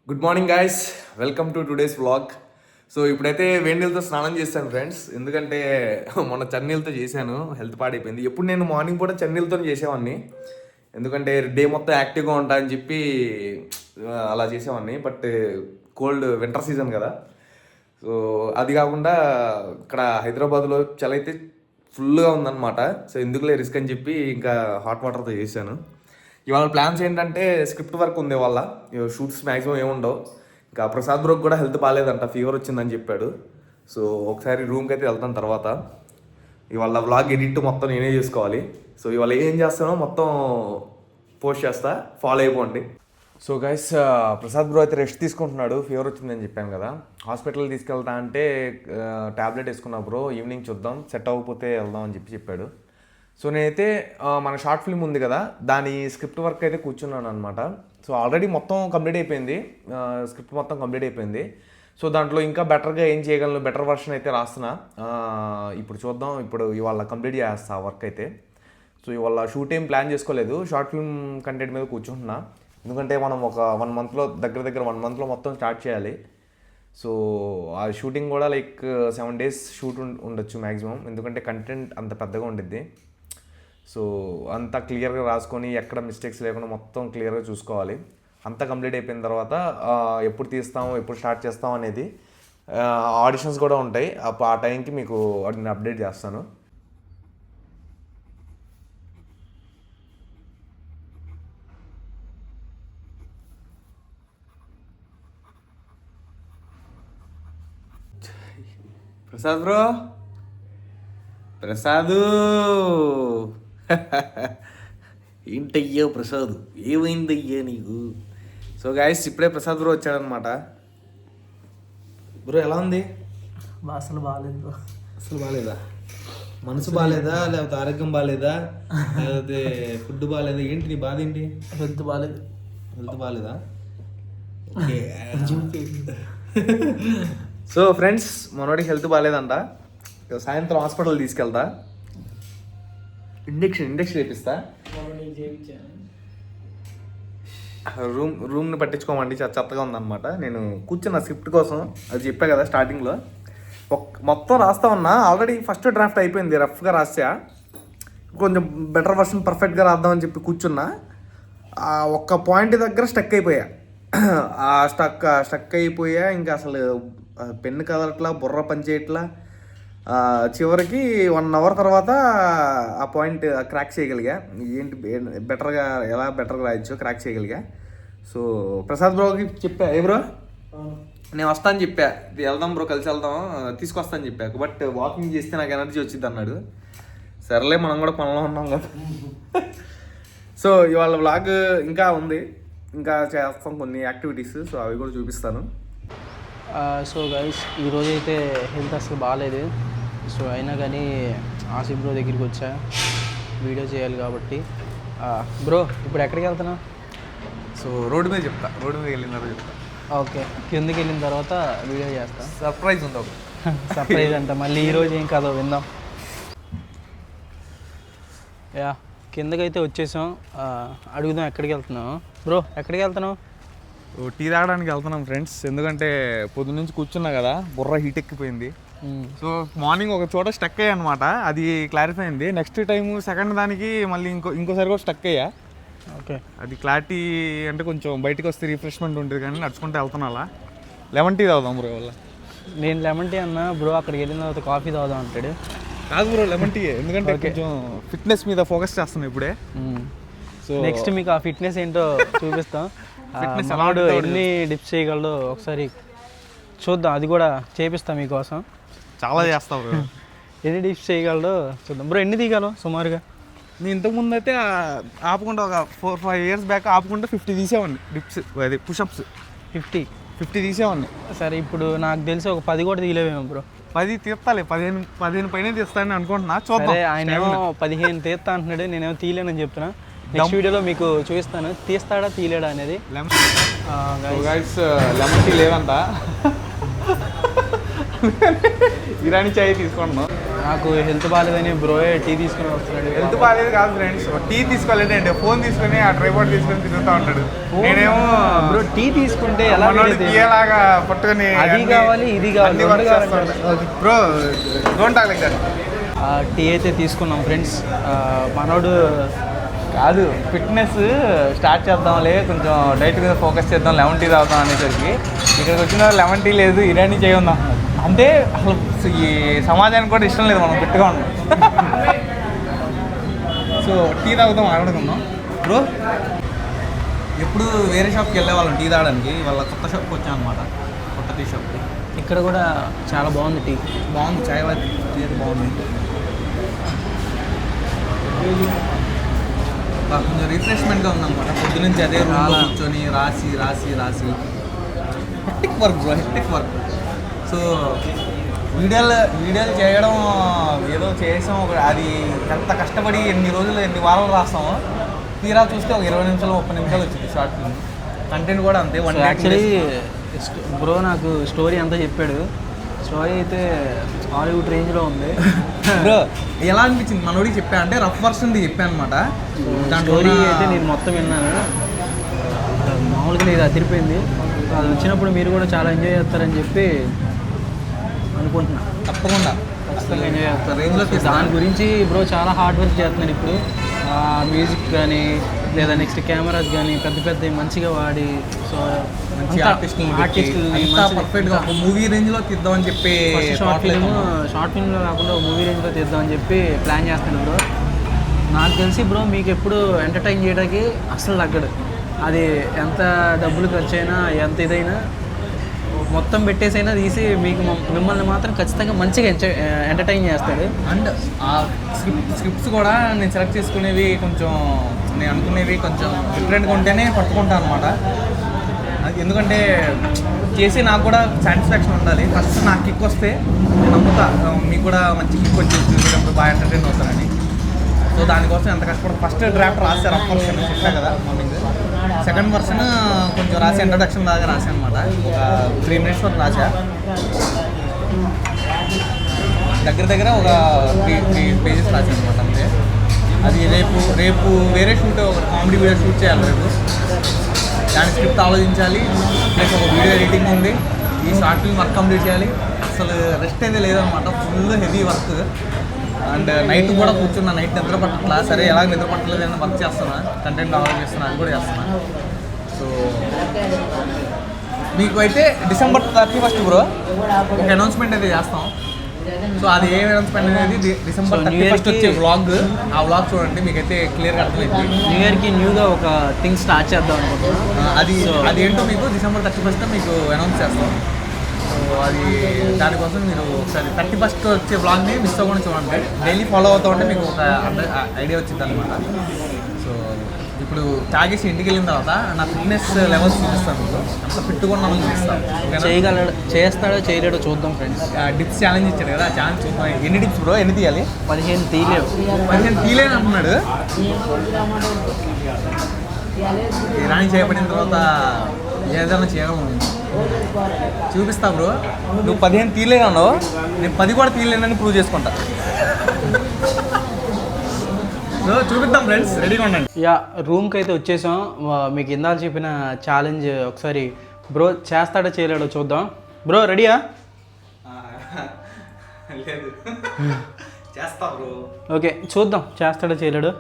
Good morning guys, welcome to today's vlog. So ఇప్పుడైతే వేడి నీళ్ళతో స్నానం చేశాను ఫ్రెండ్స్. ఎందుకంటే మొన్న చన్నీళ్ళతో చేశాను, హెల్త్ పాడైపోయింది. ఎప్పుడు నేను మార్నింగ్ పూట చన్నీళ్ళతో చేసేవాడిని, ఎందుకంటే డే మొత్తం యాక్టివ్గా ఉంటా అని చెప్పి అలా చేసేవాడిని. బట్ కోల్డ్ వింటర్ సీజన్ కదా, సో అది కాకుండా ఇక్కడ హైదరాబాద్లో చలి అయితే ఫుల్గా ఉందన్నమాట. సో ఎందుకులే రిస్క్ అని చెప్పి ఇంకా హాట్ వాటర్తో చేశాను. ఇవాళ ప్లాన్స్ ఏంటంటే స్క్రిప్ట్ వర్క్ ఉంది, వాళ్ళ షూట్స్ మ్యాక్సిమం ఏముండవు. ఇంకా ప్రసాద్ బ్రోకి కూడా హెల్త్ బాగాలేదంట, ఫీవర్ వచ్చిందని చెప్పాడు. సో ఒకసారి రూమ్కి అయితే వెళ్తాను. తర్వాత ఇవాళ వ్లాగ్ ఎడిట్ మొత్తం నేనే చేసుకోవాలి. సో ఇవాళ ఏం చేస్తానో మొత్తం పోస్ట్ చేస్తా, ఫాలో అయిపోండి. సో గైస్, ప్రసాద్ బ్రో అయితే రెస్ట్ తీసుకుంటున్నాడు, ఫీవర్ వచ్చిందని చెప్పాను కదా. హాస్పిటల్ తీసుకెళ్తా అంటే ట్యాబ్లెట్ వేసుకున్నా బ్రో, ఈవినింగ్ చూద్దాం, సెట్ అవ్వకపోతే వెళ్దాం అని చెప్పాడు. సో నేనైతే మన షార్ట్ ఫిల్మ్ ఉంది కదా, దాని స్క్రిప్ట్ వర్క్ అయితే కూర్చున్నాను అనమాట. సో ఆల్రెడీ మొత్తం కంప్లీట్ అయిపోయింది, స్క్రిప్ట్ మొత్తం కంప్లీట్ అయిపోయింది. సో దాంట్లో ఇంకా బెటర్గా ఏం చేయగలను, బెటర్ వర్షన్ అయితే రాస్తున్నా. ఇప్పుడు చూద్దాం, ఇప్పుడు ఇవాళ కంప్లీట్ చేస్తా వర్క్ అయితే. సో ఇవాళ షూట్ ఏం ప్లాన్ చేసుకోలేదు, షార్ట్ ఫిల్మ్ కంటెంట్ మీద కూర్చుంటున్నా. ఎందుకంటే మనం ఒక 1 monthలో దగ్గర 1 monthలో మొత్తం స్టార్ట్ చేయాలి. సో ఆ షూటింగ్ కూడా లైక్ 7 days షూట్ ఉండొచ్చు మ్యాక్సిమం, ఎందుకంటే కంటెంట్ అంత పెద్దగా ఉండిద్ది. సో అంతా క్లియర్గా రాసుకొని ఎక్కడ మిస్టేక్స్ లేకుండా మొత్తం క్లియర్గా చూసుకోవాలి. అంతా కంప్లీట్ అయిపోయిన తర్వాత ఎప్పుడు తీస్తాం, ఎప్పుడు స్టార్ట్ చేస్తాం అనేది, ఆడిషన్స్ కూడా ఉంటాయి. ఆ టైంకి మీకు నేను అప్డేట్ చేస్తాను. ప్రసాద్ బ్రో, ప్రసాదు ఏంటయ్యో ప్రసాద్, ఏమైందయ్యా నీకు? సో గాయస్, ఇప్పుడే ప్రసాద్ బ్రో వచ్చాడనమాట. బ్రో ఎలా ఉంది? అసలు బాగాలేదు బ్రో. అసలు బాగాలేదా? మనసు బాగాలేదా, లేకపోతే ఆరోగ్యం బాగాలేదా, లేకపోతే ఫుడ్ బాగాలేదా? ఏంటి నీ బాధ ఏంటి? హెల్త్ బాగాలేదు. హెల్త్ బాగాలేదా? సో ఫ్రెండ్స్, మనోడికి హెల్త్ బాగాలేదంట. సాయంత్రం హాస్పిటల్ తీసుకెళ్తా, ఇంజెక్షన్ వేపిస్తా. రూమ్ని పట్టించుకోమండి, చెత్తగా ఉందన్నమాట. నేను కూర్చున్న స్క్రిప్ట్ కోసం, అది చెప్పా కదా స్టార్టింగ్లో. మొత్తం రాస్తా ఉన్నా, ఆల్రెడీ ఫస్ట్ డ్రాఫ్ట్ అయిపోయింది, రఫ్గా రాసా. కొంచెం బెటర్ వర్షన్ పర్ఫెక్ట్గా రాద్దామని చెప్పి కూర్చున్నా. ఒక్క పాయింట్ దగ్గర స్టక్ అయిపోయా. స్టక్ అయిపోయా, ఇంకా అసలు పెన్ను కదలట్లా, బుర్ర పనిచేయట్లా. చివరికి 1 hour తర్వాత ఆ పాయింట్ క్రాక్ చేయగలిగా. ఏంటి ఎలా బెటర్గా రాయొచ్చు క్రాక్ చేయగలిగా. సో ప్రసాద్ బ్రోకి చెప్పా, ఏ బ్రో నేను వస్తాను చెప్పా, వెళ్దాం బ్రో, కలిసి వెళ్దాం, తీసుకొస్తాను చెప్పా. బట్ వాకింగ్ చేస్తే నాకు ఎనర్జీ వచ్చింది అన్నాడు. సరేలే, మనం కూడా పనిలో ఉన్నాం కదా. సో ఇవాళ వ్లాగ్ ఇంకా ఉంది, ఇంకా చేస్తాం కొన్ని యాక్టివిటీస్, సో అవి కూడా చూపిస్తాను. సో గైస్, ఈరోజు అయితే హెల్త్ అసలు బాగాలేదు. సో అయినా కానీ ఆసిఫ్ బ్రో దగ్గరికి వచ్చా, వీడియో చేయాలి కాబట్టి. బ్రో ఇప్పుడు ఎక్కడికి వెళ్తున్నా? సో రోడ్డు మీద చెప్తా, రోడ్డు మీద వెళ్ళిన తర్వాత చెప్తా. ఓకే, కిందకి వెళ్ళిన తర్వాత వీడియో చేస్తా. సర్ప్రైజ్ ఉంది ఒక సర్ప్రైజ్ అంట, మళ్ళీ ఈరోజు ఏం కాదో విందాం. యా, కిందకైతే వచ్చేసాం. అడుగుదాం ఎక్కడికి వెళ్తున్నావు బ్రో, ఎక్కడికి వెళ్తున్నావు? టీ తాగడానికి వెళ్తున్నాం ఫ్రెండ్స్, ఎందుకంటే పొద్దున్న నుంచి కూర్చున్నా కదా, బుర్ర హీట్ ఎక్కిపోయింది. సో మార్నింగ్ ఒక చోట స్టక్ అయ్యా అనమాట, అది క్లారిఫై అయింది. నెక్స్ట్ టైం సెకండ్ దానికి మళ్ళీ ఇంకోసారి కూడా స్టక్ అయ్యా. ఓకే, అది క్లారిటీ అంటే కొంచెం బయటకు వస్తే రిఫ్రెష్మెంట్ ఉంటుంది, కానీ నడుచుకుంటూ వెళ్తున్నా. అలా లెమన్ టీ తాగుదాం బ్రో వల్ల. నేను లెమన్ టీ అన్నా, బ్రో అక్కడికి వెళ్ళిన తర్వాత కాఫీ తాగుదాం అంటాడు. కాదు బ్రో, లెమన్ టీ, ఎందుకంటే కొంచెం ఫిట్నెస్ మీద ఫోకస్ చేస్తున్నాం ఇప్పుడే. సో నెక్స్ట్ మీకు ఆ ఫిట్నెస్ ఏంటో చూపిస్తాం. మనోడు ఎన్ని డిప్స్ చేయగలడో ఒకసారి చూద్దాం, అది కూడా చేపిస్తాం మీకోసం. చాలా చేస్తాం బ్రో, ఎన్ని డిప్స్ చేయగలడో చూద్దాం. బ్రో ఎన్ని తీయగలవు సుమారుగా? నేను ఇంతకుముందు అయితే ఆపకుండా ఒక 4-5 years బ్యాక్ ఆపకుండా 50 తీసేవాడిని డిప్స్, అది పుషప్స్ 50 తీసేవాడిని. సరే, ఇప్పుడు నాకు తెలిసి ఒక 10 కూడా తీయలేవేమో బ్రో. 10 తీస్తాలే, 15 పైన తీస్తానని అనుకుంటున్నా, చూద్దాం. ఆయన ఏమో 15 తీస్తా అంటున్నాడు, నేనేమో తీయలేనని చెప్తున్నా. నెక్స్ట్ వీడియోలో మీకు చూపిస్తాను, తీస్తాడా తీయలేడా అనేది. లెమన్ టీ లేదంట, ఇరానీ చాయ్ తీసుకుంటున్నాం. నాకు హెల్త్ బాగాలేదని బ్రోయే టీ తీసుకుని వస్తున్నాడు. హెల్త్ బాగాలేదు కాదు ఫ్రెండ్స్, టీ తీసుకోవాలంటే ఫోన్ తీసుకొని ఆ ట్రైపాడ్ తీసుకొని తిరుగుతూ ఉంటాడు. నేనేమో బ్రో టీ తీసుకుంటే ఎలా లాగా పట్టుకొని అది కావాలి ఇది కావాలి bro don't talk like that. Tea అయితే తీసుకున్నాం ఫ్రెండ్స్. మనోడు కాదు ఫిట్నెస్ స్టార్ట్ చేద్దాంలే, కొంచెం డైట్ మీద ఫోకస్ చేద్దాం, లెమన్ టీ తాగుతాం అనేసరికి ఇక్కడికి వచ్చిన లెమన్ టీ లేదు, ఇరానీ చేయి ఉందాం అంటే అసలు ఈ సమాజానికి కూడా ఇష్టం లేదు మనం ఫిట్గా ఉన్నాం. సో టీ తాగుతాం ఆడుకుందాం బ్రో. ఎప్పుడు వేరే షాప్కి వెళ్ళేవాళ్ళం టీ తాగడానికి, వాళ్ళ కొత్త షాప్కి వచ్చాం అనమాట, కొత్త టీ షాప్కి. ఇక్కడ కూడా చాలా బాగుంది టీ, బాగుంది చాయ్ టీ అయితే బాగుంది. కొంచెం రిఫ్రెష్మెంట్గా ఉందన్నమాట. పొద్దు నుంచి అదే రూమ్లో కూర్చొని రాసి రాసి రాసి hectic work bro, hectic work. So వీడియోలు చేయడం ఏదో చేసాం, అది ఎంత కష్టపడి ఎన్ని రోజులు ఎన్ని వారాలు రాస్తామో తీరా చూస్తే ఒక 20 నిమిషాలు 30 నిమిషాలు వచ్చింది షార్ట్ ఫిల్మ్. కంటెంట్ కూడా అంతే. యాక్చువల్లీ బ్రో నాకు స్టోరీ అంతా చెప్పాడు. స్టోరీ అయితే హాలీవుడ్ రేంజ్లో ఉంది బ్రో. ఎలా అనిపించింది మనోడికి చెప్పా అంటే రఫ్ వర్షన్ది చెప్పాను అనమాట. స్టోరీ అయితే నేను మొత్తం విన్నాను, మామూలుగా ఇది అదిరిపోయింది. అది వచ్చినప్పుడు మీరు కూడా చాలా ఎంజాయ్ చేస్తారని చెప్పి అనుకుంటున్నా. తప్పకుండా ఖచ్చితంగా ఎంజాయ్ చేస్తారు రేంజ్లో. దాని గురించి బ్రో చాలా హార్డ్ వర్క్ చేస్తున్నాను ఇప్పుడు. మ్యూజిక్ కానీ లేదా నెక్స్ట్ కెమెరాస్ కానీ పెద్ద పెద్ద మంచిగా వాడి, సో మంచి ఆర్టిస్టులు పర్ఫెక్ట్గా మూవీ రేంజ్లో తీద్దామని చెప్పి షార్ట్ ఫిల్మ్లో కాకుండా మూవీ రేంజ్లో తీద్దామని చెప్పి ప్లాన్ చేస్తాను బ్రో. నాకు తెలిసి బ్రో మీకు ఎప్పుడు ఎంటర్టైన్ చేయడానికి అస్సలు తగ్గడు. అది ఎంత డబ్బులు ఖర్చు అయినా ఎంత ఇదైనా మొత్తం పెట్టేసైనా తీసి మీకు మిమ్మల్ని మాత్రం ఖచ్చితంగా మంచిగా ఎంటర్టైన్ చేస్తాడు. అండ్ ఆ స్క్రిప్ట్స్ కూడా నేను సెలెక్ట్ చేసుకునేవి కొంచెం నేను అనుకునేవి కొంచెం డిఫరెంట్గా ఉంటేనే పట్టుకుంటాను అనమాట. ఎందుకంటే చేసి నాకు కూడా సాటిస్ఫాక్షన్ ఉండాలి. ఫస్ట్ నాకు కిక్ వస్తే నేను నమ్ముతా మీకు కూడా మంచి కిక్ వచ్చేసి చూసేటప్పుడు బాగా ఎంటర్టైన్ అవుతానని. సో దానికోసం ఎంత కష్టపడి ఫస్ట్ డ్రాఫ్ట్ రాశారు అఫ్ వర్షన్ చెప్పా కదా మార్నింగ్. సెకండ్ వర్షన్ కొంచెం రాసి ఇంట్రడక్షన్ దాకా రాశాను అనమాట. ఒక 3 minutes వరకు రాశా. దగ్గర ఒక 3 pages రాశాను అనమాట అంతే. అది రేపు వేరే షూట్, ఒక కామెడీ వీడియో షూట్ చేయాలి రేపు. దాని స్క్రిప్ట్ ఆలోచించాలి, ప్లస్ ఒక వీడియో ఎడిటింగ్ ఉంది, ఈ షార్ట్ ఫిల్మ్ వర్క్ కంప్లీట్ చేయాలి. అసలు రెస్ట్ అయితే లేదనమాట, full heavy work. And night కూడా కూర్చున్నా, నైట్ నిద్ర పట్టట్లా. సరే ఎలా నిద్ర పట్టలేదని వర్క్ చేస్తున్నా, కంటెంట్ డెవలప్ చేస్తున్నా, అది కూడా చేస్తున్నా. సో మీకు అయితే December 31st బ్రో ఒక అనౌన్స్మెంట్ అయితే చేస్తాం. సో అది ఏ అనౌన్స్మెంట్ అనేది December 31st వచ్చే వ్లాగ్. ఆ వ్లాగ్ చూడండి, మీకైతే క్లియర్గా అర్థమైంది. న్యూ ఇయర్కి న్యూగా ఒక థింగ్ స్టార్ట్ చేద్దాం అనుకుంటున్నాం. అది ఏంటో మీకు December 31st మీకు అనౌన్స్ చేస్తాం. సో అది దానికోసం మీరు ఒకసారి 31st వచ్చే వ్లాగ్ని మిస్ అవ్వకుండా చూడండి. డైలీ ఫాలో అవుతూ ఉంటే మీకు ఒక ఐడియా వచ్చింది అనమాట. సో ఇప్పుడు తాగేసి ఇంటికి వెళ్ళిన తర్వాత నా ఫిట్నెస్ లెవెల్స్ చూపిస్తాను, మీకు అంత ఫిట్గా ఉన్నామని చూపిస్తాను. చేస్తాడో చేయలేడో చూద్దాం ఫ్రెండ్స్. డిప్స్ ఛాలెంజ్ ఇచ్చాడు కదా, ఆ ఛాలెంజ్ చూద్దాం. ఎన్ని డిప్స్ బ్రో, ఎన్ని తీయాలి? 15 తీయలేవు. 15 తీయలేని అంటున్నాడు. ఇరానీ చేయబడిన తర్వాత ఏదైనా చేయడం చూపిస్తా బ్రో. నువ్వు 15 తీయలేనన్నావు, నేను 10 కూడా తీయలేనని ప్రూవ్ చేసుకుంటా. చూపిద్దాం ఫ్రెండ్స్, రెడీగా ఉండండి. రూమ్కి అయితే వచ్చేసాం. మీకు ఇందాక చెప్పిన ఛాలెంజ్ ఒకసారి బ్రో చేస్తాడో చేయలేడో చూద్దాం. బ్రో రెడీయా? లేదు చేస్తా బ్రో. ఓకే చూద్దాం చేస్తాడో చేయలేడో,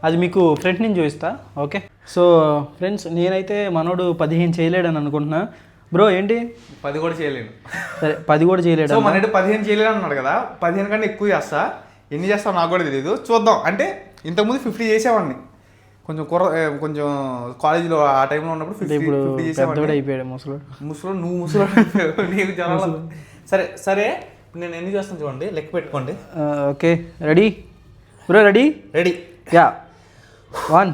అది మీకు ఫ్రంట్ నుంచి చూపిస్తా. ఓకే సో ఫ్రెండ్స్, నేనైతే మనోడు 15 చేయలేడని అనుకుంటున్నా. బ్రో ఏంటి 10 కూడా చేయలేను. సరే 10 కూడా చేయలేడు. సో మనైతే 15 చేయలేడు అన్నాడు కదా, 15 కంటే ఎక్కువ చేస్తా. ఎన్ని చేస్తావు నాకు కూడా తెలియదు, చూద్దాం. అంటే ఇంతకుముందు 50 చేసేవాడిని, కొంచెం కాలేజీలో ఆ టైంలో ఉన్నప్పుడు 50 చేసేవాడిని. అయిపోయాడు ముసలు నువ్వు ముసలు నీకు జనాలు. సరే నేను ఎన్ని చేస్తాను చూడండి, లెక్క పెట్టుకోండి. Okay ready bro? Ready. Yeah 1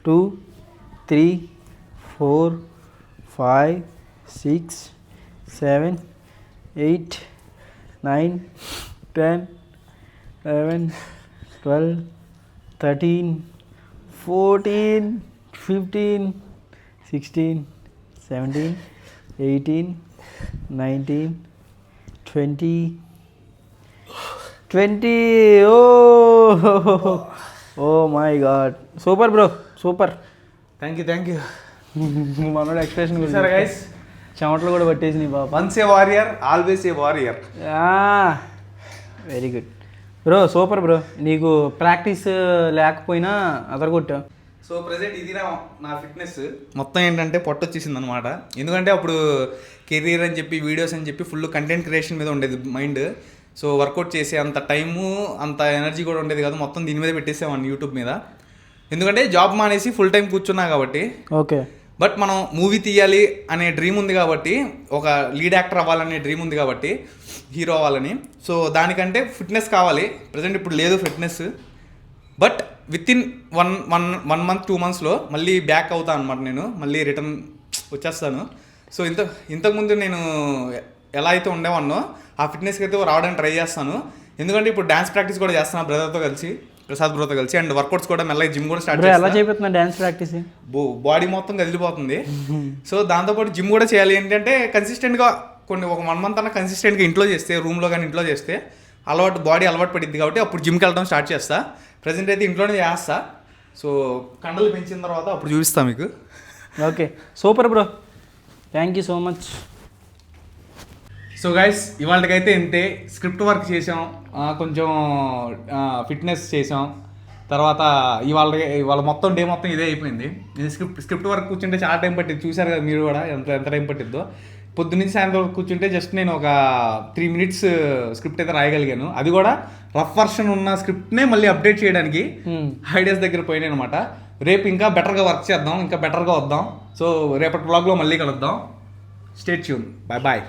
2 3 4 5 6 7 8 9 10 11 12 13 14 15 16 17 18 19 20 20. Oh my god, super bro, super. Thank you మనోడు ఎక్స్ప్రెషన్ సరే గైస్, చెమటలు కూడా పట్టేసినాయి బాబా. Once a warrior always a warrior. Very good bro, super bro. నీకు ప్రాక్టీస్ లేకపోయినా అదరగొట్టా. సో ప్రజెంట్ ఇది నా ఫిట్నెస్ మొత్తం ఏంటంటే పొట్ట వచ్చేసింది అనమాట. ఎందుకంటే అప్పుడు కెరీర్ అని చెప్పి వీడియోస్ అని చెప్పి ఫుల్ కంటెంట్ క్రియేషన్ మీద ఉండేది మైండ్. సో వర్కౌట్ చేసే అంత టైము అంత ఎనర్జీ కూడా ఉండేది కాదు, మొత్తం దీని మీద పెట్టేసామని యూట్యూబ్ మీద. ఎందుకంటే జాబ్ మానేసి ఫుల్ టైం కూర్చున్నా కాబట్టి. ఓకే. బట్ మనం మూవీ తీయాలి అనే డ్రీమ్ ఉంది కాబట్టి, ఒక లీడ్ యాక్టర్ అవ్వాలనే డ్రీమ్ ఉంది కాబట్టి, హీరో అవ్వాలని. సో దానికంటే ఫిట్నెస్ కావాలి. ప్రజెంట్ ఇప్పుడు లేదు fitness. But with in one month 2 monthsలో మళ్ళీ బ్యాక్ అవుతాను అనమాట. నేను మళ్ళీ రిటర్న్ వచ్చేస్తాను. సో ఇంతకుముందు నేను ఎలా అయితే ఉండేవాన్నో ఆ ఫిట్నెస్కి అయితే రావడానికి ట్రై చేస్తాను. ఎందుకంటే ఇప్పుడు డ్యాన్స్ ప్రాక్టీస్ కూడా చేస్తున్నాను బ్రదర్తో కలిసి, ప్రసాద్ బ్రోతో కలిసి. అండ్ వర్కౌట్స్ కూడా మెల్లగా జిమ్ కూడా స్టార్ట్ ఎలా చేస్తున్నా డ్యాన్స్ ప్రాక్టీస్? బాడీ మొత్తం కదిలిపోతుంది. సో దాంతోపాటు జిమ్ కూడా చేయాలి. ఏంటంటే కన్సిస్టెంట్గా ఒక 1 month అన్న కన్సిస్టెంట్గా ఇంట్లో చేస్తే, రూమ్లో కానీ ఇంట్లో చేస్తే బాడీ అలవాటు పడిద్ది కాబట్టి అప్పుడు జిమ్కి వెళ్ళడం స్టార్ట్ చేస్తా. ప్రజెంట్ అయితే ఇంట్లోనే చేస్తా. సో కండలు పెంచిన తర్వాత అప్పుడు చూపిస్తా మీకు. Okay, super bro, thank you so much. So guys, ఇవాళకైతే ఇంతే. స్క్రిప్ట్ వర్క్ చేసాం, కొంచెం ఫిట్నెస్ చేసాం. తర్వాత ఇవాళ మొత్తం డే మొత్తం ఇదే అయిపోయింది. ఇది స్క్రిప్ట్ వర్క్ కూర్చుంటే చాలా టైం పట్టింది. చూశారు కదా మీరు కూడా ఎంత టైం పట్టిద్దో. పొద్దున్నుంచి సాయంత్రం వరకు కూర్చుంటే జస్ట్ నేను ఒక 3 minutes స్క్రిప్ట్ అయితే రాయగలిగాను. అది కూడా రఫ్ వర్షన్ ఉన్న స్క్రిప్ట్నే మళ్ళీ అప్డేట్ చేయడానికి ఐడియాస్ దగ్గర పోయినాయి అనమాట. రేపు ఇంకా బెటర్గా వర్క్ చేద్దాం, ఇంకా బెటర్గా వద్దాం. సో రేపటి వ్లాగ్లో మళ్ళీ కలుద్దాం. Stay tune. బాయ్.